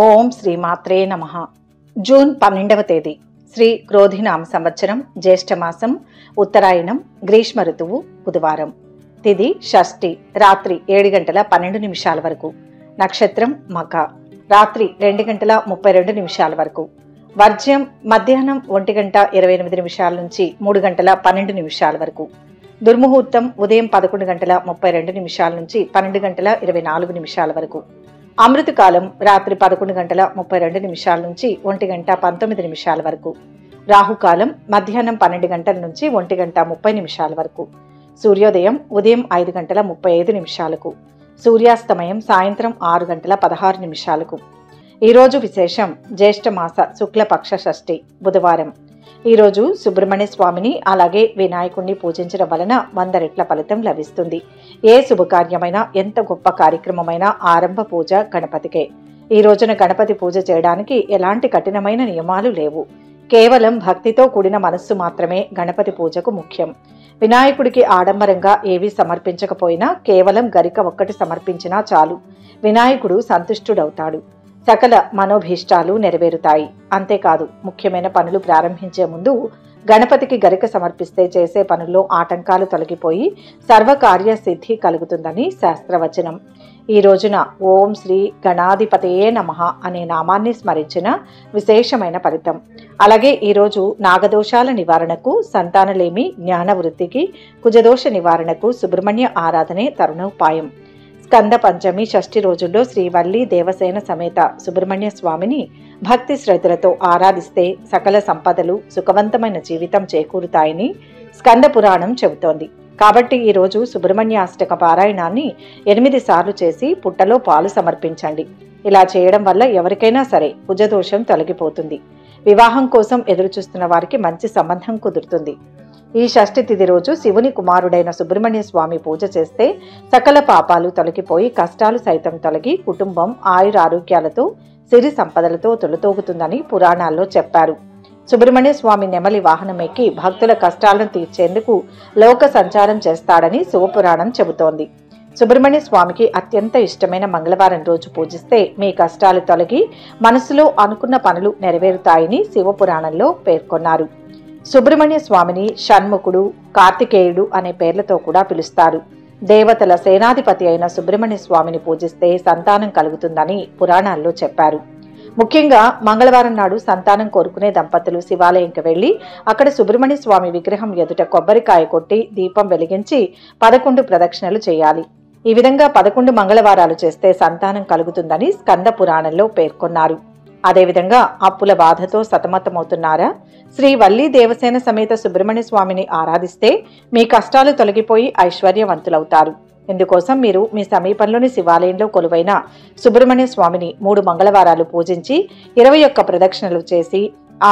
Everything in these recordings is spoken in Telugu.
ఓం శ్రీమాత్రే నమః. జూన్ 12వ తేదీ శ్రీ క్రోధినామ సంవత్సరం, జ్యేష్ఠమాసం, ఉత్తరాయణం, గ్రీష్మ ఋతువు, బుధవారం. తిథి షష్ఠి, రాత్రి 7:12 వరకు. నక్షత్రం మఖ, రాత్రి 2:32 వరకు. వర్జ్యం మధ్యాహ్నం 1:28 నుంచి 3:12 వరకు. దుర్ముహూర్తం ఉదయం 11:32 నుంచి 12:24 వరకు. అమృతకాలం రాత్రి 11:32 నుంచి 1:19 వరకు. రాహుకాలం మధ్యాహ్నం 12 గంటల నుంచి 1:30 వరకు. సూర్యోదయం ఉదయం 5:35. సూర్యాస్తమయం సాయంత్రం 6:16. ఈరోజు విశేషం జ్యేష్ఠమాస శుక్లపక్ష షష్ఠి, బుధవారం. ఈరోజు సుబ్రహ్మణ్య స్వామిని అలాగే వినాయకుడిని పూజించడం వలన 100 రెట్ల ఫలితం లభిస్తుంది. ఏ శుభకార్యమైనా, ఎంత గొప్ప కార్యక్రమమైనా ఆరంభ పూజ గణపతికే. ఈ రోజున గణపతి పూజ చేయడానికి ఎలాంటి కఠినమైన నియమాలు లేవు. కేవలం భక్తితో కూడిన మనస్సు మాత్రమే గణపతి పూజకు ముఖ్యం. వినాయకుడికి ఆడంబరంగా ఏవీ సమర్పించకపోయినా కేవలం గరిక ఒక్కటి సమర్పించినా చాలు. వినాయకుడు సంతుష్టుడవుతాడు. సకల మనోభీష్టాలు నెరవేరుతాయి. అంతేకాదు, ముఖ్యమైన పనులు ప్రారంభించే ముందు గణపతికి గరిక సమర్పిస్తే చేసే పనుల్లో ఆటంకాలు తొలగిపోయి సర్వకార్య సిద్ధి కలుగుతుందని శాస్త్రవచనం. ఈ రోజున ఓం శ్రీ గణాధిపతయే నమః అనే నామాన్ని స్మరించిన విశేషమైన ఫలితం. అలాగే ఈరోజు నాగదోషాల నివారణకు, సంతానలేమి, జ్ఞానవృద్ధికి, కుజదోష నివారణకు సుబ్రహ్మణ్య ఆరాధనే తరుణోపాయం. స్కంద పంచమి షష్ఠి రోజుల్లో శ్రీ వల్లి దేవసేన సమేత సుబ్రహ్మణ్య స్వామిని భక్తి శ్రద్ధలతో ఆరాధిస్తే సకల సంపదలు, సుఖవంతమైన జీవితం చేకూరుతాయని స్కంద పురాణం చెబుతోంది. కాబట్టి ఈరోజు సుబ్రహ్మణ్యాష్టక పారాయణాన్ని 8 సార్లు చేసి పుట్టలో పాలు సమర్పించండి. ఇలా చేయడం వల్ల ఎవరికైనా సరే కుజదోషం తొలగిపోతుంది. వివాహం కోసం ఎదురుచూస్తున్న వారికి మంచి సంబంధం కుదురుతుంది. ఈ షష్ఠి తిథి రోజు శివుని కుమారుడైన సుబ్రహ్మణ్య స్వామి పూజ చేస్తే సకల పాపాలు తొలగిపోయి కష్టాలు సైతం తొలగి కుటుంబం ఆయురారోగ్యాలతో, సిరి సంపదలతో తొలతూగుతుందని పురాణాల్లో చెప్పారు. సుబ్రహ్మణ్య స్వామి నెమలి వాహనం ఎక్కి భక్తుల కష్టాలను తీర్చేందుకు లోక సంచారం చేస్తాడని శివపురాణం చెబుతోంది. సుబ్రహ్మణ్య స్వామికి అత్యంత ఇష్టమైన మంగళవారం రోజు పూజిస్తే మీ కష్టాలు తొలగి మనసులో అనుకున్న పనులు నెరవేరుతాయని శివపురాణంలో పేర్కొన్నారు. సుబ్రహ్మణ్య స్వామిని షణ్ముఖుడు, కార్తికేయుడు అనే పేర్లతో కూడా పిలుస్తారు. దేవతల సేనాధిపతి అయిన సుబ్రహ్మణ్య స్వామిని పూజిస్తే సంతానం కలుగుతుందని పురాణాల్లో చెప్పారు. ముఖ్యంగా మంగళవారం నాడు సంతానం కోరుకునే దంపతులు శివాలయంకి వెళ్లి అక్కడ సుబ్రహ్మణ్య స్వామి విగ్రహం ఎదుట కొబ్బరికాయ కొట్టి దీపం వెలిగించి 11 ప్రదక్షిణలు చేయాలి. ఈ విధంగా 11 మంగళవారాలు చేస్తే సంతానం కలుగుతుందని స్కంద పురాణంలో పేర్కొన్నారు. అదేవిధంగా అప్పుల బాధతో సతమతమవుతున్నారా? శ్రీ వల్లి దేవసేన సమేత సుబ్రహ్మణ్య స్వామిని ఆరాధిస్తే మీ కష్టాలు తొలగిపోయి ఐశ్వర్యవంతులవుతారు. ఇందుకోసం మీరు మీ సమీపంలోని శివాలయంలో కొలువైన సుబ్రహ్మణ్య స్వామిని 3 మంగళవారాలు పూజించి 21 ప్రదక్షిణలు చేసి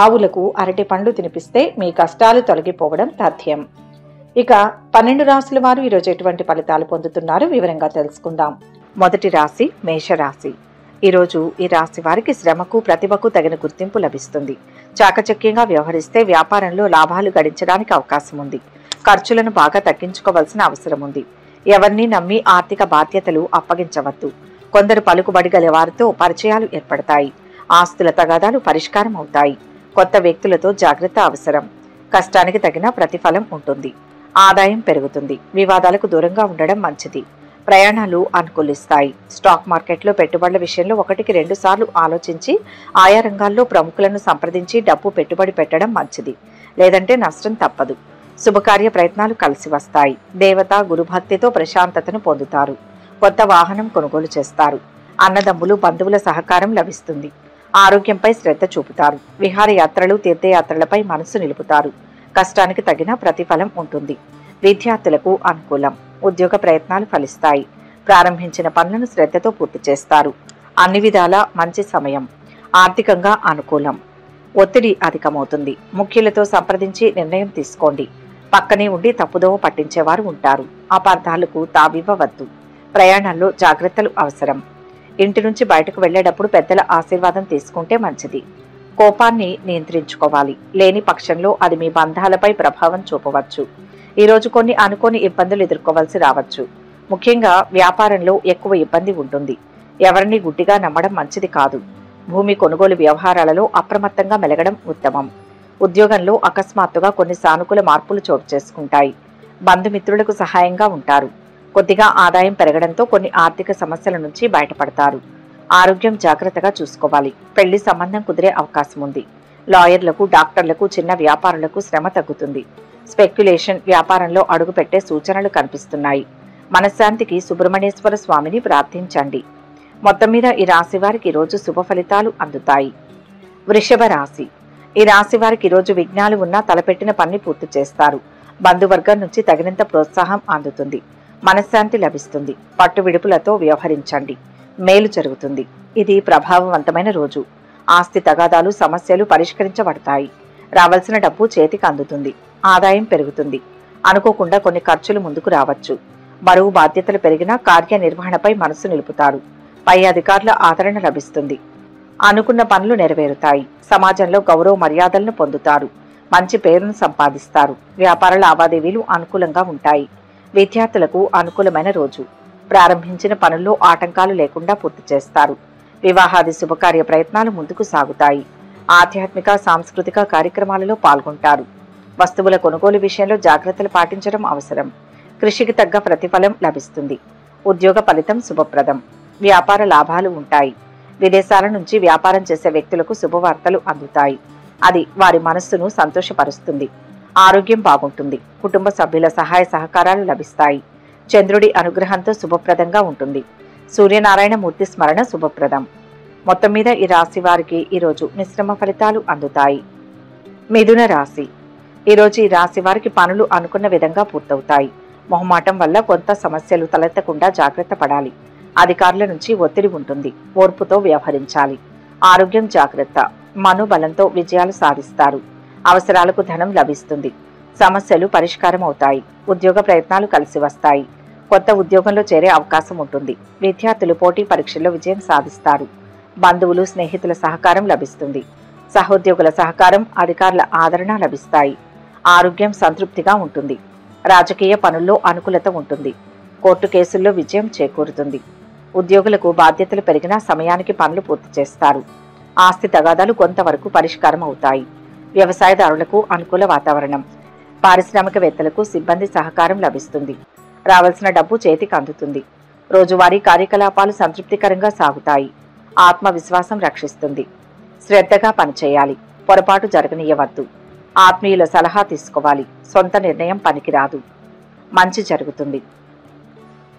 ఆవులకు అరటి పండ్లు తినిపిస్తే మీ కష్టాలు తొలగిపోవడం తథ్యం. ఇక 12 రాశుల వారు ఈరోజు ఎటువంటి ఫలితాలు పొందుతున్నారు వివరంగా తెలుసుకుందాం. మొదటి రాశి మేషరాశి. ఈరోజు ఈ రాశి వారికి శ్రమకు, ప్రతిభకు తగిన గుర్తింపు లభిస్తుంది. చాకచక్యంగా వ్యవహరిస్తే వ్యాపారంలో లాభాలు గడించడానికి అవకాశం ఉంది. ఖర్చులను బాగా తగ్గించుకోవాల్సిన అవసరం ఉంది. ఎవరిని నమ్మి ఆర్థిక బాధ్యతలు అప్పగించవద్దు. కొందరు పలుకుబడి గల వారితో పరిచయాలు ఏర్పడతాయి. ఆస్తుల తగాదాలు పరిష్కారం అవుతాయి. కొత్త వ్యక్తులతో జాగ్రత్త అవసరం. కష్టానికి తగిన ప్రతిఫలం ఉంటుంది. ఆదాయం పెరుగుతుంది. వివాదాలకు దూరంగా ఉండడం మంచిది. ప్రయాణాలు అనుకూలిస్తాయి. స్టాక్ మార్కెట్లో పెట్టుబడుల విషయంలో 1కి 2 సార్లు ఆలోచించి ఆయా రంగాల్లో ప్రముఖులను సంప్రదించి డబ్బు పెట్టుబడి పెట్టడం మంచిది. లేదంటే నష్టం తప్పదు. శుభకార్య ప్రయత్నాలు కలిసి వస్తాయి. దేవత, గురుభక్తితో ప్రశాంతతను పొందుతారు. కొత్త వాహనం కొనుగోలు చేస్తారు. అన్నదమ్ములు, బంధువుల సహకారం లభిస్తుంది. ఆరోగ్యంపై శ్రద్ధ చూపుతారు. విహారయాత్రలు, తీర్థయాత్రలపై మనసు నిలుపుతారు. కష్టానికి తగిన ప్రతిఫలం ఉంటుంది. విద్యార్థులకు అనుకూలం. ఉద్యోగ ప్రయత్నాలు ఫలిస్తాయి. ప్రారంభించిన పనులను శ్రద్ధతో పూర్తి చేస్తారు. అన్ని విధాలా మంచి సమయం. ఆర్థికంగా అనుకూలం. ఒత్తిడి అధికమవుతుంది. ముఖ్యులతో సంప్రదించి నిర్ణయం తీసుకోండి. పక్కనే ఉండి తప్పుదోవ పట్టించేవారు ఉంటారు. అపార్థాలకు తావివ్వవద్దు. ప్రయాణాల్లో జాగ్రత్తలు అవసరం. ఇంటి నుంచి బయటకు వెళ్లేటప్పుడు పెద్దల ఆశీర్వాదం తీసుకుంటే మంచిది. కోపాన్ని నియంత్రించుకోవాలి. లేని పక్షంలో అది మీ బంధాలపై ప్రభావం చూపవచ్చు. ఈరోజు కొన్ని అనుకోని ఇబ్బందులు ఎదుర్కోవాల్సి రావచ్చు. ముఖ్యంగా వ్యాపారంలో ఎక్కువ ఇబ్బంది ఉంటుంది. ఎవరిని గుడ్డిగా నమ్మడం మంచిది కాదు. భూమి కొనుగోలు వ్యవహారాలలో అప్రమత్తంగా మెలగడం ఉత్తమం. ఉద్యోగంలో అకస్మాత్తుగా కొన్ని సానుకూల మార్పులు చోటు చేసుకుంటాయి. బంధుమిత్రులకు సహాయంగా ఉంటారు. కొద్దిగా ఆదాయం పెరగడంతో కొన్ని ఆర్థిక సమస్యల నుంచి బయటపడతారు. ఆరోగ్యం జాగ్రత్తగా చూసుకోవాలి. పెళ్లి సంబంధం కుదిరే అవకాశం ఉంది. లాయర్లకు, డాక్టర్లకు, చిన్న వ్యాపారులకు శ్రమ తగ్గుతుంది. స్పెక్యులేషన్ వ్యాపారంలో అడుగుపెట్టే సూచనలు కనిపిస్తున్నాయి. మనశ్శాంతికి సుబ్రహ్మణ్యేశ్వర స్వామిని ప్రార్థించండి. మొత్తం మీద ఈ రాశి వారికి ఈరోజు శుభ ఫలితాలు అందుతాయి. వృషభ రాశి. ఈ రాశి వారికి ఈరోజు విఘ్నాలు ఉన్నా తలపెట్టిన పని పూర్తి చేస్తారు. బంధువర్గం నుంచి తగినంత ప్రోత్సాహం అందుతుంది. మనశ్శాంతి లభిస్తుంది. పట్టు విడుపులతో వ్యవహరించండి. మేలు జరుగుతుంది. ఇది ప్రభావవంతమైన రోజు. ఆస్తి తగాదాలు, సమస్యలు పరిష్కరించబడతాయి. రావాల్సిన డబ్బు చేతికి అందుతుంది. ఆదాయం పెరుగుతుంది. అనుకోకుండా కొన్ని ఖర్చులు ముందుకు రావచ్చు. బరువు బాధ్యతలు పెరిగినా కార్యనిర్వహణపై మనసు నిలుపుతారు. పై అధికారుల ఆదరణ లభిస్తుంది. అనుకున్న పనులు నెరవేరుతాయి. సమాజంలో గౌరవ మర్యాదలను పొందుతారు. మంచి పేరును సంపాదిస్తారు. వ్యాపార లావాదేవీలు అనుకూలంగా ఉంటాయి. విద్యార్థులకు అనుకూలమైన రోజు. ప్రారంభించిన పనుల్లో ఆటంకాలు లేకుండా పూర్తి చేస్తారు. వివాహాది శుభకార్య ప్రయత్నాలు ముందుకు సాగుతాయి. ఆధ్యాత్మిక, సాంస్కృతిక కార్యక్రమాలలో పాల్గొంటారు. వస్తువుల కొనుగోలు విషయంలో జాగ్రత్తలు పాటించడం అవసరం. కృషికి తగ్గ ప్రతిఫలం లభిస్తుంది. ఉద్యోగ ఫలితం శుభప్రదం. వ్యాపార లాభాలు ఉంటాయి. విదేశాల నుంచి వ్యాపారం చేసే వ్యక్తులకు శుభవార్తలు అందుతాయి. అది వారి మనస్సును సంతోషపరుస్తుంది. ఆరోగ్యం బాగుంటుంది. కుటుంబ సభ్యుల సహాయ సహకారాలు లభిస్తాయి. చంద్రుడి అనుగ్రహంతో శుభప్రదంగా ఉంటుంది. సూర్యనారాయణ మూర్తి స్మరణ శుభప్రదం. మొత్తం మీద ఈ రాశి వారికి ఈరోజు మిశ్రమ ఫలితాలు అందుతాయి. మిథున రాశి. ఈరోజు ఈ రాశి వారికి పనులు అనుకున్న విధంగా పూర్తవుతాయి. మొహమాటం వల్ల కొంత సమస్యలు తలెత్తకుండా జాగ్రత్త పడాలి. అధికారుల నుంచి ఒత్తిడి ఉంటుంది. ఓర్పుతో వ్యవహరించాలి. ఆరోగ్యం జాగ్రత్త. మనోబలంతో విజయాలు సాధిస్తారు. అవసరాలకు ధనం లభిస్తుంది. సమస్యలు పరిష్కారం అవుతాయి. ఉద్యోగ ప్రయత్నాలు కలిసి వస్తాయి. కొత్త ఉద్యోగంలో చేరే అవకాశం ఉంటుంది. విద్యార్థులు పోటీ పరీక్షల్లో విజయం సాధిస్తారు. బంధువులు, స్నేహితుల సహకారం లభిస్తుంది. సహోద్యోగుల సహకారం, అధికారుల ఆదరణ లభిస్తాయి. ఆరోగ్యం సంతృప్తిగా ఉంటుంది. రాజకీయ పనుల్లో అనుకూలత ఉంటుంది. కోర్టు కేసుల్లో విజయం చేకూరుతుంది. ఉద్యోగులకు బాధ్యతలు పెరిగినా సమయానికి పనులు పూర్తి చేస్తారు. ఆస్తి తగాదాలు కొంతవరకు పరిష్కారం అవుతాయి. వ్యవసాయదారులకు అనుకూల వాతావరణం. పారిశ్రామికవేత్తలకు సిబ్బంది సహకారం లభిస్తుంది. రావాల్సిన డబ్బు చేతికి అందుతుంది. రోజువారీ కార్యకలాపాలు సంతృప్తికరంగా సాగుతాయి. ఆత్మవిశ్వాసం రక్షిస్తుంది. శ్రద్ధగా పనిచేయాలి. పొరపాటు జరగనీయవద్దు. ఆత్మీయుల సలహా తీసుకోవాలి. సొంత నిర్ణయం పనికిరాదు. మంచి జరుగుతుంది.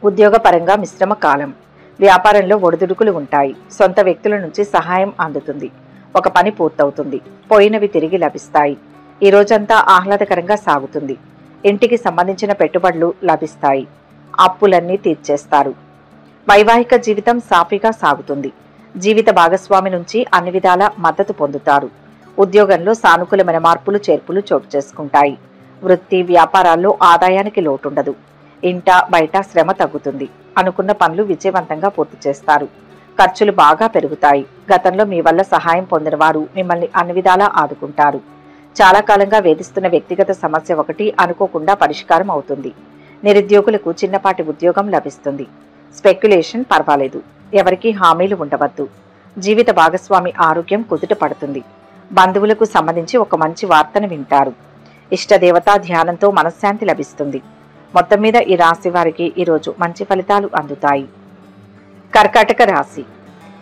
ఉద్యోగపరంగా మిశ్రమ కాలం. వ్యాపారంలో ఒడిదుడుకులు ఉంటాయి. సొంత వ్యక్తుల నుంచి సహాయం అందుతుంది. ఒక పని పూర్తవుతుంది. పోయినవి తిరిగి లభిస్తాయి. ఈ రోజంతా ఆహ్లాదకరంగా సాగుతుంది. ఇంటికి సంబంధించిన పెట్టుబడులు లభిస్తాయి. అప్పులన్నీ తీర్చేస్తారు. వైవాహిక జీవితం సాఫీగా సాగుతుంది. జీవిత భాగస్వామి నుంచి అన్ని విధాల మద్దతు పొందుతారు. ఉద్యోగంలో సానుకూలమైన మార్పులు, చేర్పులు చోటు చేసుకుంటాయి. వృత్తి, వ్యాపారాల్లో ఆదాయానికి లోటుండదు. ఇంట బయట శ్రమ తగ్గుతుంది. అనుకున్న పనులు విజయవంతంగా పూర్తి చేస్తారు. ఖర్చులు బాగా పెరుగుతాయి. గతంలో మీ వల్ల సహాయం పొందిన వారు మిమ్మల్ని అన్ని విధాలా ఆదుకుంటారు. చాలా కాలంగా వేధిస్తున్న వ్యక్తిగత సమస్య ఒకటి అనుకోకుండా పరిష్కారం అవుతుంది. నిరుద్యోగులకు చిన్నపాటి ఉద్యోగం లభిస్తుంది. స్పెక్యులేషన్ పర్వాలేదు. ఎవరికీ హామీలు ఉండవద్దు. జీవిత భాగస్వామి ఆరోగ్యం కుదుట పడుతుంది. బంధువులకు సంబంధించి ఒక మంచి వార్తను వింటారు. ఇష్టదేవతా ధ్యానంతో మనశ్శాంతి లభిస్తుంది. మొత్తం మీద ఈ రాశి వారికి ఈరోజు మంచి ఫలితాలు అందుతాయి. కర్కాటక రాశి.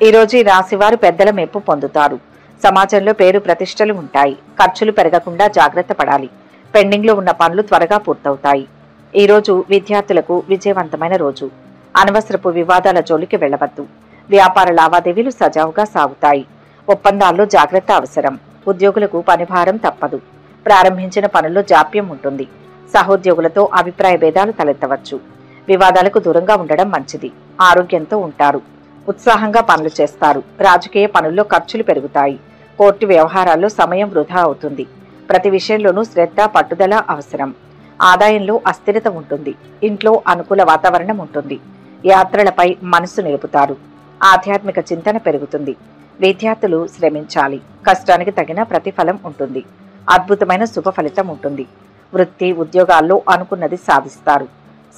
ఈరోజు ఈ రాశి వారు పెద్దల మెప్పు పొందుతారు. సమాజంలో పేరు ప్రతిష్టలు ఉంటాయి. ఖర్చులు పెరగకుండా జాగ్రత్త పడాలి. పెండింగ్లో ఉన్న పనులు త్వరగా పూర్తవుతాయి. ఈరోజు విద్యార్థులకు విజయవంతమైన రోజు. అనవసరపు వివాదాల జోలికి వెళ్లవద్దు. వ్యాపార లావాదేవీలు సజావుగా సాగుతాయి. ఒప్పందాల్లో జాగ్రత్త అవసరం. ఉద్యోగులకు పనిభారం తప్పదు. ప్రారంభించిన పనుల్లో జాప్యం ఉంటుంది. సహోద్యోగులతో అభిప్రాయ భేదాలు తలెత్తవచ్చు. వివాదాలకు దూరంగా ఉండడం మంచిది. ఆరోగ్యంతో ఉంటారు. ఉత్సాహంగా పనులు చేస్తారు. రాజకీయ పనుల్లో ఖర్చులు పెరుగుతాయి. కోర్టు వ్యవహారాల్లో సమయం వృధా అవుతుంది. ప్రతి విషయంలోనూ శ్రద్ధ, పట్టుదల అవసరం. ఆదాయంలో అస్థిరత ఉంటుంది. ఇంట్లో అనుకూల వాతావరణం ఉంటుంది. యాత్రలపై మనసు నిలుపుతారు. ఆధ్యాత్మిక చింతన పెరుగుతుంది. విద్యార్థులు శ్రమించాలి. కష్టానికి తగిన ప్రతిఫలం ఉంటుంది. అద్భుతమైన శుభ ఫలితం ఉంటుంది. వృత్తి ఉద్యోగాల్లో అనుకున్నది సాధిస్తారు.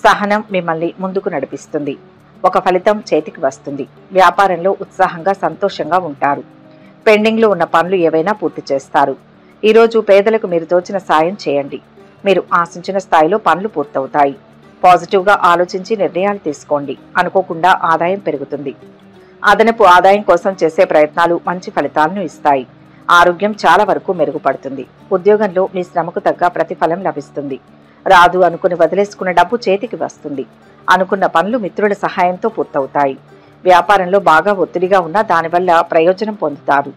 సహనం మిమ్మల్ని ముందుకు నడిపిస్తుంది. ఒక ఫలితం చేతికి వస్తుంది. వ్యాపారంలో ఉత్సాహంగా సంతోషంగా ఉంటారు. పెండింగ్లో ఉన్న పనులు ఏవైనా పూర్తి చేస్తారు. ఈరోజు పేదలకు మీరు తోచిన సాయం చేయండి. మీరు ఆశించిన స్థాయిలో పనులు పూర్తవుతాయి. పాజిటివ్గా ఆలోచించి నిర్ణయాలు తీసుకోండి. అనుకోకుండా ఆదాయం పెరుగుతుంది. అదనపు ఆదాయం కోసం చేసే ప్రయత్నాలు మంచి ఫలితాలను ఇస్తాయి. ఆరోగ్యం చాలా వరకు మెరుగుపడుతుంది. ఉద్యోగంలో మీ శ్రమకు తగ్గ ప్రతిఫలం లభిస్తుంది. రాదు అనుకుని వదిలేసుకున్న డబ్బు చేతికి వస్తుంది. అనుకున్న పనులు మిత్రుల సహాయంతో పూర్తవుతాయి. వ్యాపారంలో బాగా ఒత్తిడిగా ఉన్నా దానివల్ల ప్రయోజనం పొందుతారు.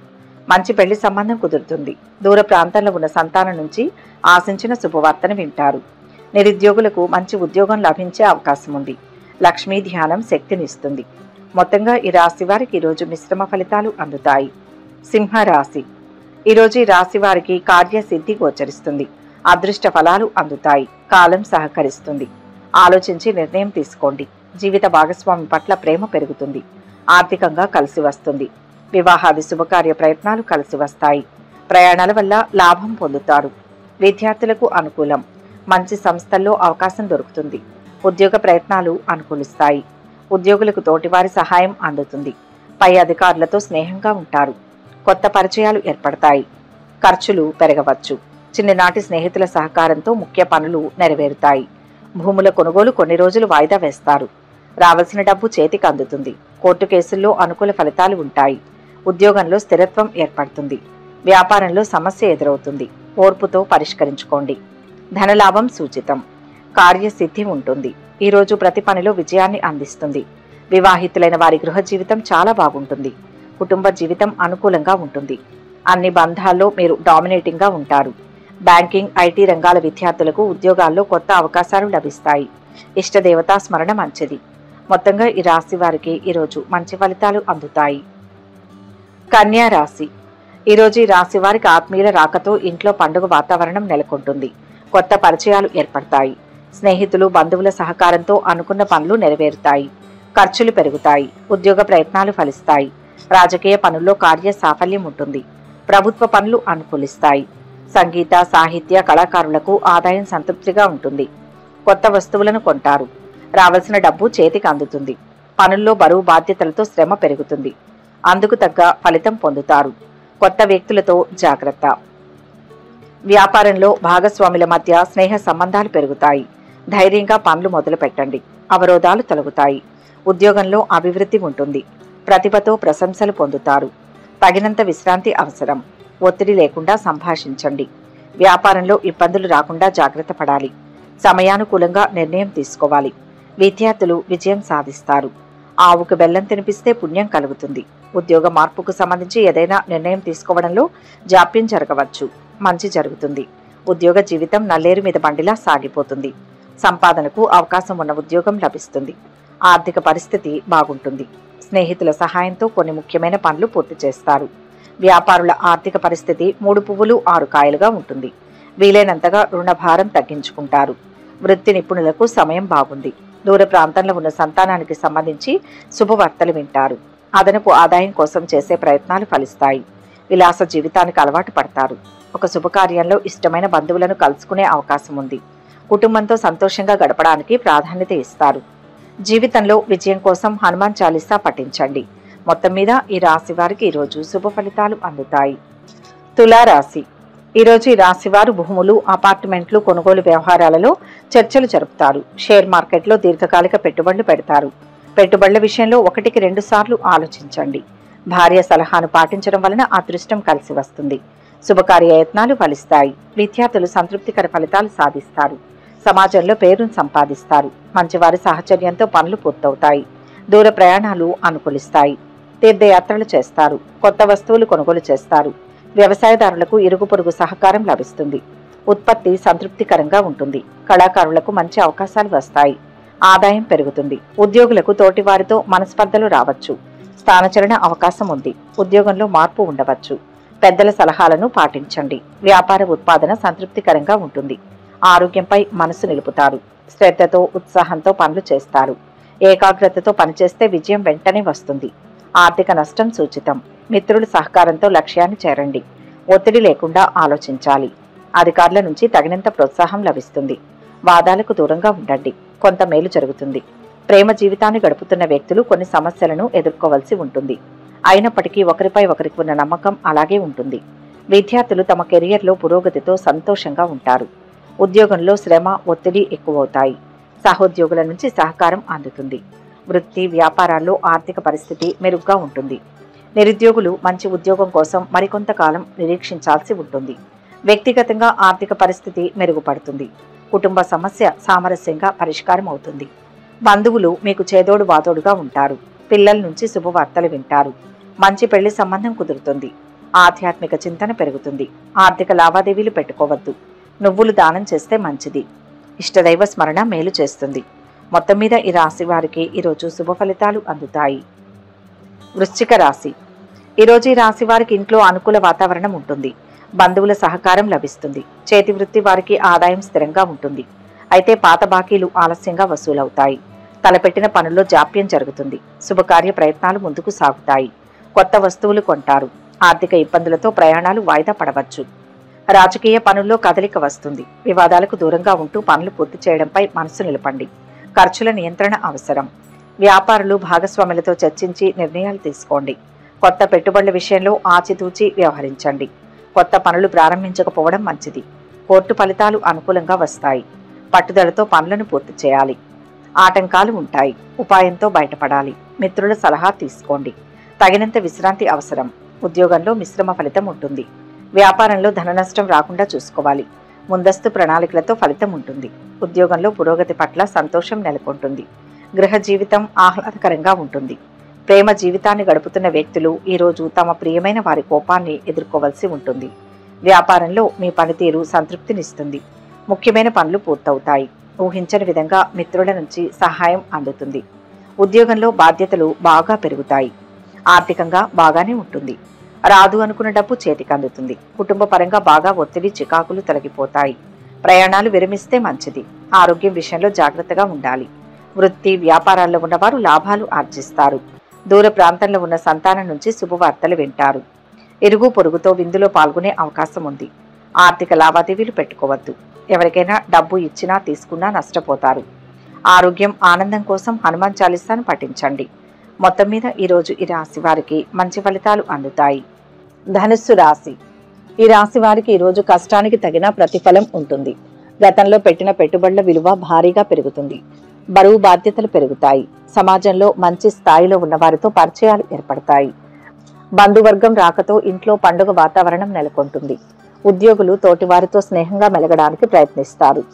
మంచి పెళ్లి సంబంధం కుదురుతుంది. దూర ప్రాంతంలో ఉన్న సంతానం నుంచి ఆశించిన శుభవార్తను వింటారు. నిరుద్యోగులకు మంచి ఉద్యోగం లభించే అవకాశం ఉంది. లక్ష్మీ ధ్యానం శక్తినిస్తుంది. మొత్తంగా ఈ రాశి వారికి ఈరోజు మిశ్రమ ఫలితాలు అందుతాయి. సింహరాశి. ఈరోజు ఈ రాశి వారికి కార్యసిద్ధి గోచరిస్తుంది. అదృష్ట ఫలాలు అందుతాయి. కాలం సహకరిస్తుంది. ఆలోచించి నిర్ణయం తీసుకోండి. జీవిత భాగస్వామి పట్ల ప్రేమ పెరుగుతుంది. ఆర్థికంగా కలిసి వస్తుంది. వివాహాది శుభకార్య ప్రయత్నాలు కలిసి వస్తాయి. ప్రయాణాల వల్ల లాభం పొందుతారు. విద్యార్థులకు అనుకూలం. మంచి సంస్థల్లో అవకాశం దొరుకుతుంది. ఉద్యోగ ప్రయత్నాలు అనుకూలిస్తాయి. ఉద్యోగులకు తోటివారి సహాయం అందుతుంది. పై అధికారులతో స్నేహంగా ఉంటారు. కొత్త పరిచయాలు ఏర్పడతాయి. ఖర్చులు పెరగవచ్చు. చిన్ననాటి స్నేహితుల సహకారంతో ముఖ్య పనులు నెరవేరుతాయి. భూముల కొనుగోలు కొన్ని రోజులు వాయిదా వేస్తారు. రావాల్సిన డబ్బు చేతికి అందుతుంది. కోర్టు కేసుల్లో అనుకూల ఫలితాలు ఉంటాయి. ఉద్యోగంలో స్థిరత్వం ఏర్పడుతుంది. వ్యాపారంలో సమస్య ఎదురవుతుంది. ఓర్పుతో పరిష్కరించుకోండి. ధనలాభం సూచితం. కార్యసిద్ధి ఉంటుంది. ఈరోజు ప్రతి పనిలో విజయాన్ని అందిస్తుంది. వివాహితులైన వారి గృహ జీవితం చాలా బాగుంటుంది. కుటుంబ జీవితం అనుకూలంగా ఉంటుంది. అన్ని బంధాల్లో మీరు డామినేటింగ్గా ఉంటారు. బ్యాంకింగ్, ఐటీ రంగాల విద్యార్థులకు ఉద్యోగాల్లో కొత్త అవకాశాలు లభిస్తాయి. ఇష్టదేవతా స్మరణ మంచిది. మొత్తంగా ఈ రాశి వారికి ఈరోజు మంచి ఫలితాలు అందుతాయి. కన్యా రాశి. ఈరోజు ఈ రాశి వారికి ఆత్మీయుల రాకతో ఇంట్లో పండుగ వాతావరణం నెలకొంటుంది. కొత్త పరిచయాలు ఏర్పడతాయి. స్నేహితులు, బంధువుల సహకారంతో అనుకున్న పనులు నెరవేరుతాయి. ఖర్చులు పెరుగుతాయి. ఉద్యోగ ప్రయత్నాలు ఫలిస్తాయి. రాజకీయ పనుల్లో కార్య సాఫల్యం ఉంటుంది. ప్రభుత్వ పనులు అనుకూలిస్తాయి. సంగీత, సాహిత్య కళాకారులకు ఆదాయం సంతృప్తిగా ఉంటుంది. కొత్త వస్తువులను కొంటారు. రావాల్సిన డబ్బు చేతికి అందుతుంది. పనుల్లో బరువు బాధ్యతలతో శ్రమ పెరుగుతుంది. అందుకు తగ్గ ఫలితం పొందుతారు. కొత్త వ్యక్తులతో జాగ్రత్త. వ్యాపారంలో భాగస్వాముల మధ్య స్నేహ సంబంధాలు పెరుగుతాయి. ధైర్యంగా పనులు మొదలు పెట్టండి. అవరోధాలు తొలగుతాయి. ఉద్యోగంలో అభివృద్ధి ఉంటుంది. ప్రతిభతో ప్రశంసలు పొందుతారు. తగినంత విశ్రాంతి అవసరం. ఒత్తిడి లేకుండా సంభాషించండి. వ్యాపారంలో ఇబ్బందులు రాకుండా జాగ్రత్త పడాలి. సమయానుకూలంగా నిర్ణయం తీసుకోవాలి. విద్యార్థులు విజయం సాధిస్తారు. ఆవుకు బెల్లం తినిపిస్తే పుణ్యం కలుగుతుంది. ఉద్యోగ మార్పుకు సంబంధించి ఏదైనా నిర్ణయం తీసుకోవడంలో జాప్యం జరగవచ్చు. మంచి జరుగుతుంది. ఉద్యోగ జీవితం నల్లేరు మీద బండిలా సాగిపోతుంది. సంపాదనకు అవకాశం ఉన్న ఉద్యోగం లభిస్తుంది. ఆర్థిక పరిస్థితి బాగుంటుంది. స్నేహితుల సహాయంతో కొన్ని ముఖ్యమైన పనులు పూర్తి చేస్తారు. వ్యాపారుల ఆర్థిక పరిస్థితి 3 పువ్వులు 6 కాయలుగా ఉంటుంది. వీలైనంతగా రుణభారం తగ్గించుకుంటారు. వృత్తి నిపుణులకు సమయం బాగుంది. దూర ప్రాంతంలో ఉన్న సంతానానికి సంబంధించి శుభవార్తలు వింటారు. అదనపు ఆదాయం కోసం చేసే ప్రయత్నాలు ఫలిస్తాయి. విలాస జీవితానికి అలవాటు పడతారు. ఒక శుభకార్యంలో ఇష్టమైన బంధువులను కలుసుకునే అవకాశం ఉంది. కుటుంబంతో సంతోషంగా గడపడానికి ప్రాధాన్యత ఇస్తారు. జీవితంలో విజయం కోసం హనుమాన్ చాలీసా పఠించండి. మొత్తం మీద ఈ రాశి వారికి ఈరోజు శుభ ఫలితాలు అందుతాయి. తులారాశి. ఈరోజు ఈ రాశివారు భూములు, అపార్ట్మెంట్లు కొనుగోలు వ్యవహారాలలో చర్చలు జరుపుతారు. షేర్ మార్కెట్లో దీర్ఘకాలిక పెట్టుబడులు పెడతారు. పెట్టుబడుల విషయంలో 1కి 2 సార్లు ఆలోచించండి. భార్య సలహాను పాటించడం వలన అదృష్టం కలిసి వస్తుంది. శుభకార్యయత్నాలు ఫలిస్తాయి. విద్యార్థులు సంతృప్తికర ఫలితాలు సాధిస్తారు. సమాజంలో పేరును సంపాదిస్తారు. మంచివారి సాహచర్యంతో పనులు పూర్తవుతాయి. దూర ప్రయాణాలు అనుకూలిస్తాయి. తీర్థయాత్రలు చేస్తారు. కొత్త వస్తువులు కొనుగోలు చేస్తారు. వ్యవసాయదారులకు ఇరుగు పొరుగు సహకారం లభిస్తుంది. ఉత్పత్తి సంతృప్తికరంగా ఉంటుంది. కళాకారులకు మంచి అవకాశాలు వస్తాయి. ఆదాయం పెరుగుతుంది. ఉద్యోగులకు తోటివారితో మనస్పర్ధలు రావచ్చు. స్థానచలన అవకాశం ఉంది. ఉద్యోగంలో మార్పు ఉండవచ్చు. పెద్దల సలహాలను పాటించండి. వ్యాపార ఉత్పాదన సంతృప్తికరంగా ఉంటుంది. ఆరోగ్యంపై మనసు నిలుపుతారు. శ్రద్ధతో, ఉత్సాహంతో పనులు చేస్తారు. ఏకాగ్రతతో పనిచేస్తే విజయం వెంటనే వస్తుంది. ఆర్థిక నష్టం సూచితం. మిత్రుల సహకారంతో లక్ష్యాన్ని చేరండి. ఒత్తిడి లేకుండా ఆలోచించాలి. అధికారుల నుంచి తగినంత ప్రోత్సాహం లభిస్తుంది. వాదాలకు దూరంగా ఉండండి, కొంత మేలు జరుగుతుంది. ప్రేమ జీవితాన్ని గడుపుతున్న వ్యక్తులు కొన్ని సమస్యలను ఎదుర్కోవలసి ఉంటుంది. అయినప్పటికీ ఒకరిపై ఒకరికి ఉన్న నమ్మకం అలాగే ఉంటుంది. విద్యార్థులు తమ కెరియర్లో పురోగతితో సంతోషంగా ఉంటారు. ఉద్యోగంలో శ్రమ, ఒత్తిడి ఎక్కువవుతాయి. సహోద్యోగుల నుంచి సహకారం అందుతుంది. వృత్తి, వ్యాపారాల్లో ఆర్థిక పరిస్థితి మెరుగ్గా ఉంటుంది. నిరుద్యోగులు మంచి ఉద్యోగం కోసం మరికొంతకాలం నిరీక్షించాల్సి ఉంటుంది. వ్యక్తిగతంగా ఆర్థిక పరిస్థితి మెరుగుపడుతుంది. కుటుంబ సమస్య సామరస్యంగా పరిష్కారం అవుతుంది. బంధువులు మీకు చేదోడు వాదోడుగా ఉంటారు. పిల్లల నుంచి శుభవార్తలు వింటారు. మంచి పెళ్లి సంబంధం కుదురుతుంది. ఆధ్యాత్మిక చింతన పెరుగుతుంది. ఆర్థిక లావాదేవీలు పెట్టుకోవద్దు. నువ్వులు దానం చేస్తే మంచిది. ఇష్టదైవ స్మరణ మేలు చేస్తుంది. మొత్తం మీద ఈ రాశి వారికి ఈరోజు శుభ ఫలితాలు అందుతాయి. వృశ్చిక రాశి. ఈరోజు ఈ రాశి వారికి ఇంట్లో అనుకూల వాతావరణం ఉంటుంది. బంధువుల సహకారం లభిస్తుంది. చేతి వృత్తి వారికి ఆదాయం స్థిరంగా ఉంటుంది. అయితే పాత బాకీలు ఆలస్యంగా వసూలవుతాయి. తలపెట్టిన పనుల్లో జాప్యం జరుగుతుంది. శుభకార్య ప్రయత్నాలు ముందుకు సాగుతాయి. కొత్త వస్తువులు కొంటారు. ఆర్థిక ఇబ్బందులతో ప్రయాణాలు వాయిదా పడవచ్చు. రాజకీయ పనుల్లో కదలిక వస్తుంది. వివాదాలకు దూరంగా ఉంటూ పనులు పూర్తి చేయడంపై మనసు నిలపండి. ఖర్చుల నియంత్రణ అవసరం. వ్యాపారులు భాగస్వాములతో చర్చించి నిర్ణయాలు తీసుకోండి. కొత్త పెట్టుబడుల విషయంలో ఆచితూచి వ్యవహరించండి. కొత్త పనులు ప్రారంభించకపోవడం మంచిది. కోర్టు ఫలితాలు అనుకూలంగా వస్తాయి. పట్టుదలతో పనులను పూర్తి చేయాలి. ఆటంకాలు ఉంటాయి. ఉపాయంతో బయటపడాలి. మిత్రుల సలహా తీసుకోండి. తగినంత విశ్రాంతి అవసరం. ఉద్యోగంలో మిశ్రమ ఫలితం ఉంటుంది. వ్యాపారంలో ధన నష్టం రాకుండా చూసుకోవాలి. ముందస్తు ప్రణాళికలతో ఫలితం ఉంటుంది. ఉద్యోగంలో పురోగతి పట్ల సంతోషం నెలకొంటుంది. గృహ జీవితం ఆహ్లాదకరంగా ఉంటుంది. ప్రేమ జీవితాన్ని గడుపుతున్న వ్యక్తులు ఈరోజు తమ ప్రియమైన వారి కోపాన్ని ఎదుర్కోవలసి ఉంటుంది. వ్యాపారంలో మీ పనితీరు సంతృప్తినిస్తుంది. ముఖ్యమైన పనులు పూర్తవుతాయి. ఊహించని విధంగా మిత్రుల నుంచి సహాయం అందుతుంది. ఉద్యోగంలో బాధ్యతలు బాగా పెరుగుతాయి. ఆర్థికంగా బాగానే ఉంటుంది. రాదు అనుకున్న డబ్బు చేతికి అందుతుంది. కుటుంబ పరంగా బాగా ఒత్తిడి, చికాకులు తొలగిపోతాయి. ప్రయాణాలు విరమిస్తే మంచిది. ఆరోగ్యం విషయంలో జాగ్రత్తగా ఉండాలి. వృత్తి, వ్యాపారాల్లో ఉన్నవారు లాభాలు ఆర్జిస్తారు. దూర ప్రాంతంలో ఉన్న సంతానం నుంచి శుభవార్తలు వింటారు. ఇరుగు పొరుగుతో విందులో పాల్గొనే అవకాశం ఉంది. ఆర్థిక లావాదేవీలు పెట్టుకోవద్దు. ఎవరికైనా డబ్బు ఇచ్చినా తీసుకున్నా నష్టపోతారు. ఆరోగ్యం, ఆనందం కోసం హనుమాన్ చాలీసాను పఠించండి. మొత్తం మీద ఈరోజు ఈ రాశి వారికి మంచి ఫలితాలు అందుతాయి. ధనుస్సు రాశి. ఈ రాశి వారికి ఈరోజు కష్టానికి తగిన ప్రతిఫలం ఉంటుంది. గతంలో పెట్టిన పెట్టుబడుల విలువ భారీగా పెరుగుతుంది. బరువు బాధ్యతలు పెరుగుతాయి. సమాజంలో మంచి స్థాయిలో ఉన్న వారితో పరిచయాలు ఏర్పడతాయి. బంధువర్గం రాకతో ఇంట్లో పండుగ వాతావరణం నెలకొంటుంది. ఉద్యోగులు తోటివారితో స్నేహంగా మెలగడానికి ప్రయత్నిస్తారు.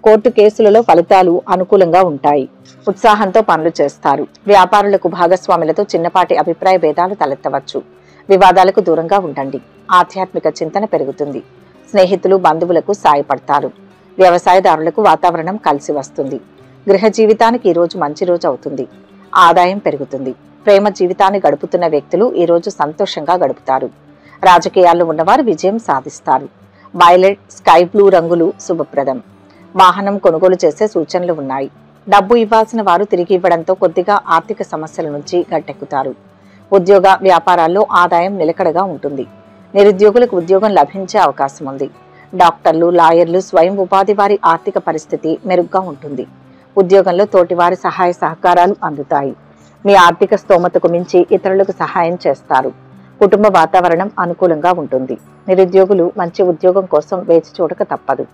కోర్టు కేసులలో ఫలితాలు అనుకూలంగా ఉంటాయి. ఉత్సాహంతో పనులు చేస్తారు. వ్యాపారులకు భాగస్వాములతో చిన్నపాటి అభిప్రాయ భేదాలు తలెత్తవచ్చు. వివాదాలకు దూరంగా ఉండండి. ఆధ్యాత్మిక చింతన పెరుగుతుంది. స్నేహితులు, బంధువులకు సాయపడతారు. వ్యవసాయదారులకు వాతావరణం కలిసి వస్తుంది. గృహ జీవితానికి ఈరోజు మంచి రోజు అవుతుంది. ఆదాయం పెరుగుతుంది. ప్రేమ జీవితాన్ని గడుపుతున్న వ్యక్తులు ఈరోజు సంతోషంగా గడుపుతారు. రాజకీయాల్లో ఉన్నవారు విజయం సాధిస్తారు. వైలెట్, స్కై బ్లూ రంగులు శుభప్రదం. వాహనం కొనుగోలు చేసే సూచనలు ఉన్నాయి. డబ్బు ఇవ్వాల్సిన వారు తిరిగి ఇవ్వడంతో కొద్దిగా ఆర్థిక సమస్యల నుంచి గట్టెక్కుతారు. ఉద్యోగ వ్యాపారాల్లో ఆదాయం నిలకడగా ఉంటుంది. నిరుద్యోగులకు ఉద్యోగం లభించే అవకాశం ఉంది. డాక్టర్లు, లాయర్లు, స్వయం ఉపాధి వారి ఆర్థిక పరిస్థితి మెరుగ్గా ఉంటుంది. ఉద్యోగంలో తోటివారి సహాయ సహకారాలు అందుతాయి. మీ ఆర్థిక స్తోమతకు మించి ఇతరులకు సహాయం చేస్తారు. కుటుంబ వాతావరణం అనుకూలంగా ఉంటుంది. నిరుద్యోగులు మంచి ఉద్యోగం కోసం వేచి చూడక తప్పదు.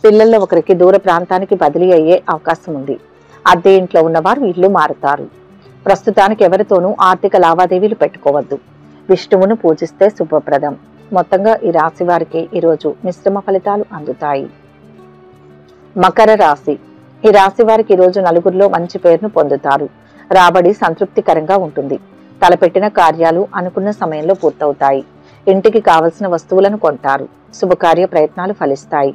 పిల్లల్లో ఒకరికి దూర ప్రాంతానికి బదిలీ అయ్యే అవకాశం ఉంది. అద్దె ఇంట్లో ఉన్నవారు ఇల్లు మారుతారు. ప్రస్తుతానికి ఎవరితోనూ ఆర్థిక లావాదేవీలు పెట్టుకోవద్దు. విష్ణువును పూజిస్తే శుభప్రదం. మొత్తంగా ఈ రాశి వారికి ఈరోజు మిశ్రమ ఫలితాలు అందుతాయి. మకర రాశి. ఈ రాశి వారికి ఈరోజు నలుగురిలో మంచి పేరును పొందుతారు. రాబడి సంతృప్తికరంగా ఉంటుంది. తలపెట్టిన కార్యాలు అనుకున్న సమయంలో పూర్తవుతాయి. ఇంటికి కావలసిన వస్తువులను కొంటారు. శుభకార్య ప్రయత్నాలు ఫలిస్తాయి.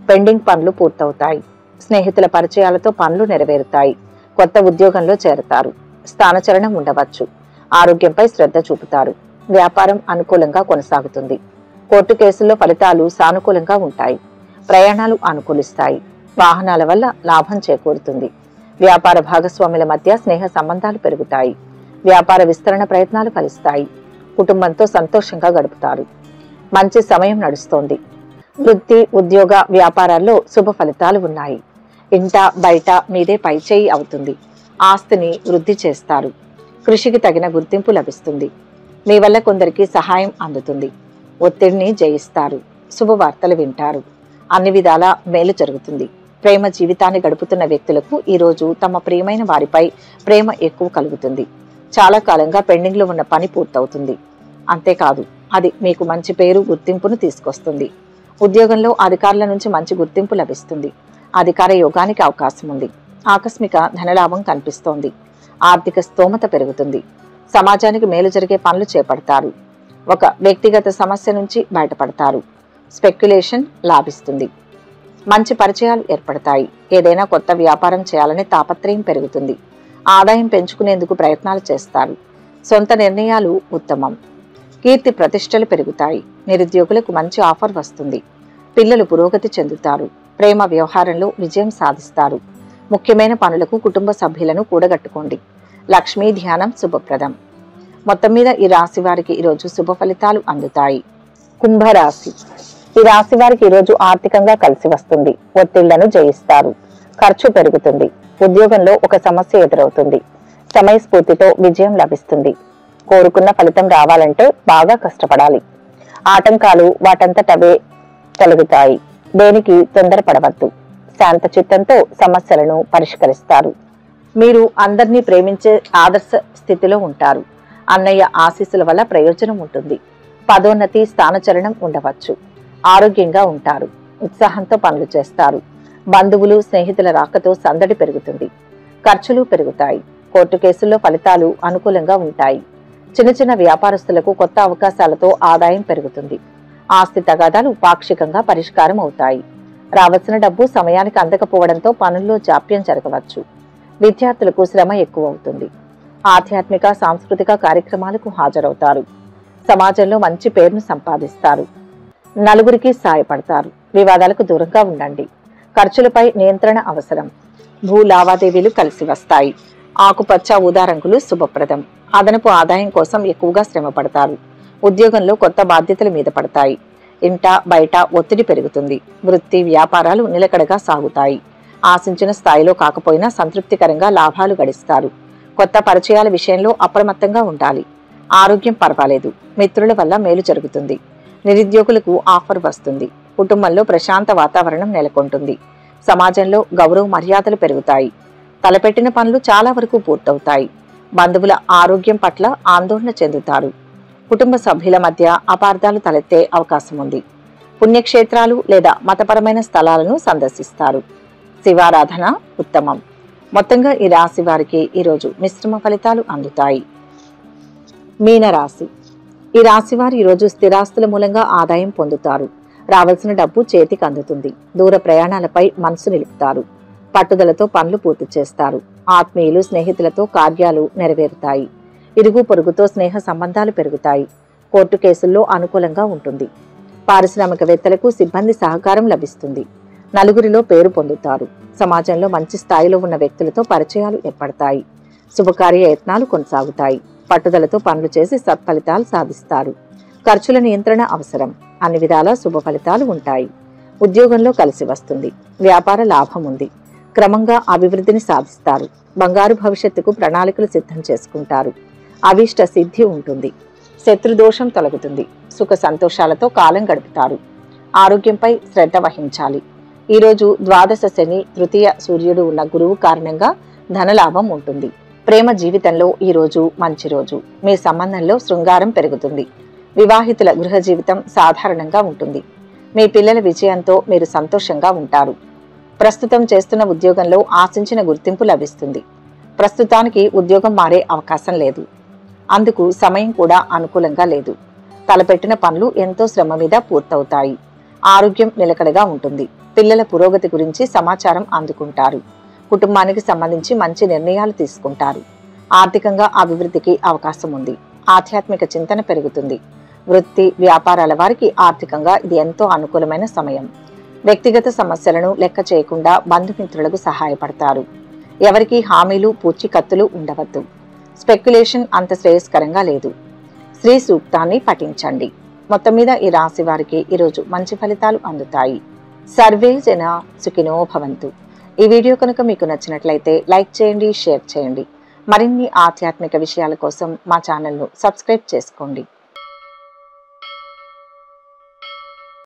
పెండింగ్ పనులు పూర్తవుతాయి. స్నేహితుల పరిచయాలతో పనులు నెరవేరుతాయి. కొత్త ఉద్యోగంలో చేరతారు. స్థానచలనం ఉండవచ్చు. ఆరోగ్యంపై శ్రద్ధ చూపుతారు. వ్యాపారం అనుకూలంగా కొనసాగుతుంది. కోర్టు కేసుల్లో ఫలితాలు సానుకూలంగా ఉంటాయి. ప్రయాణాలు అనుకూలిస్తాయి. వాహనాల వల్ల లాభం చేకూరుతుంది. వ్యాపార భాగస్వాముల మధ్య స్నేహ సంబంధాలు పెరుగుతాయి. వ్యాపార విస్తరణ ప్రయత్నాలు ఫలిస్తాయి. కుటుంబంతో సంతోషంగా గడుపుతారు. మంచి సమయం నడుస్తోంది. వృత్తి, ఉద్యోగ, వ్యాపారాల్లో శుభ ఫలితాలు ఉన్నాయి. ఇంట బయట మీదే పైచేయి అవుతుంది. ఆస్తిని వృద్ధి చేస్తారు. కృషికి తగిన గుర్తింపు లభిస్తుంది. మీ వల్ల కొందరికి సహాయం అందుతుంది. ఒత్తిడిని జయిస్తారు. శుభవార్తలు వింటారు. అన్ని విధాలా మేలు జరుగుతుంది. ప్రేమ జీవితాన్ని గడుపుతున్న వ్యక్తులకు ఈరోజు తమ ప్రియమైన వారిపై ప్రేమ ఎక్కువ కలుగుతుంది. చాలా కాలంగా పెండింగ్లో ఉన్న పని పూర్తవుతుంది. అంతేకాదు, అది మీకు మంచి పేరు, గుర్తింపును తీసుకొస్తుంది. ఉద్యోగంలో అధికారుల నుంచి మంచి గుర్తింపు లభిస్తుంది. అధికార యోగానికి అవకాశం ఉంది. ఆకస్మిక ధనలాభం కనిపిస్తోంది. ఆర్థిక స్తోమత పెరుగుతుంది. సమాజానికి మేలు జరిగే పనులు చేపడతారు. ఒక వ్యక్తిగత సమస్య నుంచి బయటపడతారు. స్పెక్యులేషన్ లాభిస్తుంది. మంచి పరిచయాలు ఏర్పడతాయి. ఏదైనా కొత్త వ్యాపారం చేయాలనే తాపత్రయం పెరుగుతుంది. ఆదాయం పెంచుకునేందుకు ప్రయత్నాలు చేస్తారు. సొంత నిర్ణయాలు ఉత్తమం. కీర్తి ప్రతిష్టలు పెరుగుతాయి. నిరుద్యోగులకు మంచి ఆఫర్ వస్తుంది. పిల్లలు పురోగతి చెందుతారు. ప్రేమ వ్యవహారంలో విజయం సాధిస్తారు. ముఖ్యమైన పనులకు కుటుంబ సభ్యులను కూడగట్టుకోండి. లక్ష్మీ ధ్యానం శుభప్రదం. మొత్తం మీద ఈ రాశి వారికి ఈరోజు శుభ ఫలితాలు అందుతాయి. కుంభరాశి. ఈ రాశి వారికి ఈరోజు ఆర్థికంగా కలిసి వస్తుంది. ఒత్తిళ్లను జయిస్తారు. ఖర్చు పెరుగుతుంది. ఉద్యోగంలో ఒక సమస్య ఎదురవుతుంది. సమయస్ఫూర్తితో విజయం లభిస్తుంది. కోరుకున్న ఫలితం రావాలంటే బాగా కష్టపడాలి. ఆటంకాలు వాటంతటవే కలుగుతాయి. దేనికి తొందరపడవద్దు. శాంత చిత్తంతో సమస్యలను పరిష్కరిస్తారు. మీరు అందరినీ ప్రేమించే ఆదర్శ స్థితిలో ఉంటారు. అన్నయ్య ఆశీస్సుల వల్ల ప్రయోజనం ఉంటుంది. పదోన్నతి, స్థానచలనం ఉండవచ్చు. ఆరోగ్యంగా ఉంటారు. ఉత్సాహంతో పనులు చేస్తారు. బంధువులు, స్నేహితుల రాకతో సందడి పెరుగుతుంది. ఖర్చులు పెరుగుతాయి. కోర్టు కేసుల్లో ఫలితాలు అనుకూలంగా ఉంటాయి. చిన్న చిన్న వ్యాపారస్తులకు కొత్త అవకాశాలతో ఆదాయం పెరుగుతుంది. ఆస్తి తగాదాలు పాక్షికంగా పరిష్కారం అవుతాయి. రావాల్సిన డబ్బు సమయానికి అందకపోవడంతో పనుల్లో జాప్యం జరగవచ్చు. విద్యార్థులకు శ్రమ ఎక్కువ అవుతుంది. ఆధ్యాత్మిక, సాంస్కృతిక కార్యక్రమాలకు హాజరవుతారు. సమాజంలో మంచి పేరును సంపాదిస్తారు. నలుగురికి సాయపడతారు. వివాదాలకు దూరంగా ఉండండి. ఖర్చులపై నియంత్రణ అవసరం. భూ లావాదేవీలు కలిసి వస్తాయి. ఆకుపచ్చ, ఊదా రంగులు శుభప్రదం. అదనపు ఆదాయం కోసం ఎక్కువగా శ్రమ పడతారు. ఉద్యోగంలో కొత్త బాధ్యతల మీద పడతాయి. ఇంట బయట ఒత్తిడి పెరుగుతుంది. వృత్తి, వ్యాపారాలు నిలకడగా సాగుతాయి. ఆశించిన స్థాయిలో కాకపోయినా సంతృప్తికరంగా లాభాలు గడిస్తారు. కొత్త పరిచయాల విషయంలో అప్రమత్తంగా ఉండాలి. ఆరోగ్యం పర్వాలేదు. మిత్రుల వల్ల మేలు జరుగుతుంది. నిరుద్యోగులకు ఆఫర్ వస్తుంది. కుటుంబంలో ప్రశాంత వాతావరణం నెలకొంటుంది. సమాజంలో గౌరవ మర్యాదలు పెరుగుతాయి. తలపెట్టిన పనులు చాలా వరకు పూర్తవుతాయి. బంధువుల ఆరోగ్యం పట్ల ఆందోళన చెందుతారు. కుటుంబ సభ్యుల మధ్య అపార్థాలు తలెత్తే అవకాశం ఉంది. పుణ్యక్షేత్రాలు లేదా మతపరమైన స్థలాలను సందర్శిస్తారు. శివారాధన ఉత్తమం. మొత్తంగా ఈ రాశి వారికి ఈరోజు మిశ్రమ ఫలితాలు అందుతాయి. మీనరాశి. ఈ రాశి వారు ఈరోజు స్థిరాస్తుల మూలంగా ఆదాయం పొందుతారు. రావాల్సిన డబ్బు చేతికి అందుతుంది. దూర ప్రయాణాలపై మనసు నిలుపుతారు. పట్టుదలతో పనులు పూర్తి చేస్తారు. ఆత్మీయులు, స్నేహితులతో కార్యాలు నెరవేరుతాయి. ఇరుగు పొరుగుతో స్నేహ సంబంధాలు పెరుగుతాయి. కోర్టు కేసుల్లో అనుకూలంగా ఉంటుంది. పారిశ్రామికవేత్తలకు సిబ్బంది సహకారం లభిస్తుంది. నలుగురిలో పేరు పొందుతారు. సమాజంలో మంచి స్థాయిలో ఉన్న వ్యక్తులతో పరిచయాలు ఏర్పడతాయి. శుభకార్య యత్నాలు కొనసాగుతాయి. పట్టుదలతో పనులు చేసి సత్ఫలితాలు సాధిస్తారు. ఖర్చుల నియంత్రణ అవసరం. అన్ని విధాల శుభ ఫలితాలు ఉంటాయి. ఉద్యోగంలో కలిసి వస్తుంది. వ్యాపార లాభం ఉంది. క్రమంగా అభివృద్ధిని సాధిస్తారు. బంగారు భవిష్యత్తుకు ప్రణాళికలు సిద్ధం చేసుకుంటారు. అభీష్ట సిద్ధి ఉంటుంది. శత్రుదోషం తొలగుతుంది. సుఖ సంతోషాలతో కాలం గడుపుతారు. ఆరోగ్యంపై శ్రద్ధ వహించాలి. ఈరోజు ద్వాదశ శని, తృతీయ సూర్యుడు ఉన్న గురువు కారణంగా ధనలాభం ఉంటుంది. ప్రేమ జీవితంలో ఈరోజు మంచి రోజు. మీ సంబంధంలో శృంగారం పెరుగుతుంది. వివాహితుల గృహ జీవితం సాధారణంగా ఉంటుంది. మీ పిల్లల విజయంతో మీరు సంతోషంగా ఉంటారు. ప్రస్తుతం చేస్తున్న ఉద్యోగంలో ఆశించిన గుర్తింపు లభిస్తుంది. ప్రస్తుతానికి ఉద్యోగం మారే అవకాశం లేదు. అందుకు సమయం కూడా అనుకూలంగా లేదు. తలపెట్టిన పనులు ఎంతో శ్రమ మీద పూర్తవుతాయి. ఆరోగ్యం నిలకడగా ఉంటుంది. పిల్లల పురోగతి గురించి సమాచారం అందుకుంటారు. కుటుంబానికి సంబంధించి మంచి నిర్ణయాలు తీసుకుంటారు. ఆర్థికంగా అభివృద్ధికి అవకాశం ఉంది. ఆధ్యాత్మిక చింతన పెరుగుతుంది. వృత్తి, వ్యాపారాల వారికి ఆర్థికంగా ఇది ఎంతో అనుకూలమైన సమయం. వ్యక్తిగత సమస్యలను లెక్క చేయకుండా బంధుమిత్రులకు సహాయపడతారు. ఎవరికి హామీలు, పూచీకత్తులు ఉండవద్దు. స్పెక్యులేషన్ అంత శ్రేయస్కరంగా లేదు. శ్రీ సూక్తాన్ని పఠించండి. మొత్తం మీద ఈ రాశి వారికి ఈరోజు మంచి ఫలితాలు అందుతాయి. సర్వే జన సుఖినో భవంతు. ఈ వీడియో కనుక మీకు నచ్చినట్లయితే లైక్ చేయండి, షేర్ చేయండి. మరిన్ని ఆధ్యాత్మిక విషయాల కోసం మా ఛానల్ను సబ్స్క్రైబ్ చేసుకోండి.